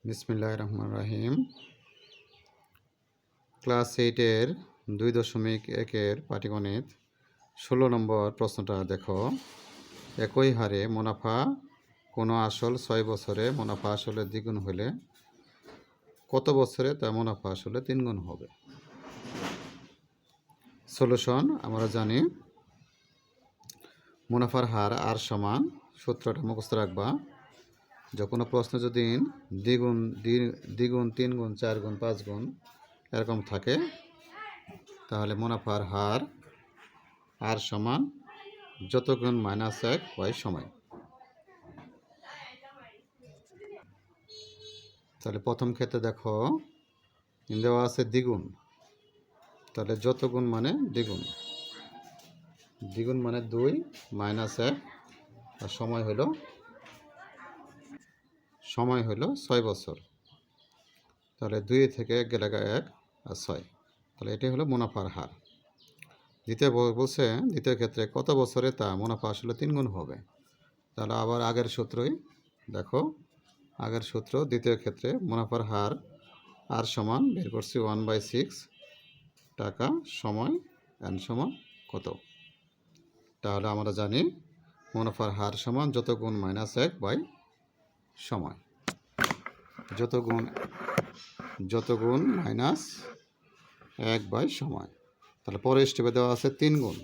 বিসমিল্লাহির রহমানির রহিম। ক্লাস 8-এর 2.1-এর পাটিগণিত 16 নম্বর প্রশ্নটা দেখো। একই হারে মুনাফা কোনো আসল 6 বছরে মুনাফা আসলে দ্বিগুণ হলে কত বছরে তা মুনাফা আসলে 3 গুণ হবে? সলিউশন আমরা জানি মুনাফার হার আর সমান, সূত্রটা মুখস্থ রাখবা। যে কোনো প্রশ্ন যদি দ্বিগুণ 3 গুণ 4 গুণ 5 গুণ এরকম থাকে তাহলে মুনাফার হার আর সমান যত গুণ -1 হয় সময়। তাহলে প্রথম ক্ষেত্রে দেখো দেওয়া আছে দ্বিগুণ, তাহলে যত গুণ মানে দ্বিগুণ, দ্বিগুণ মানে 2 -1 আর সময় হলো 6 বছর। তাহলে 2 থেকে 1 গেলে 1 আর 6, তাহলে এটাই হলো মুনাফার হার। দ্বিতীয় ক্ষেত্রে কত বছরে তা মুনাফা আসলে 3 গুণ হবে। তাহলে আবার আগের সূত্রই দেখো, আগের সূত্র দ্বিতীয় ক্ষেত্রে মুনাফার হার আর সমান বের করছি 1/6 টাকা সময় n সমান কত। তাহলে আমরা জানি মুনাফার হার সমান যত গুণ -1 বাই সময়, যত গুণ -1 বাই সময়। তাহলে পরের স্টেপে দেওয়া আছে 3 গুণ,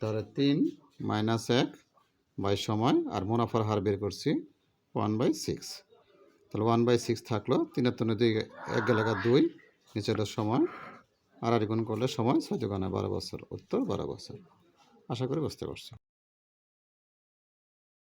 তাহলে 3 -1 বাই সময় আর মুনাফার হার বের করছি 1/6। তাহলে 1/6 থাকলো, 3 3 2 1 গেলে 2, নিচে হলো সময়, আর গুণ করলে সময় 6 × 12 বছর, উত্তর 12 বছর। আশা করি বুঝতে পারছো।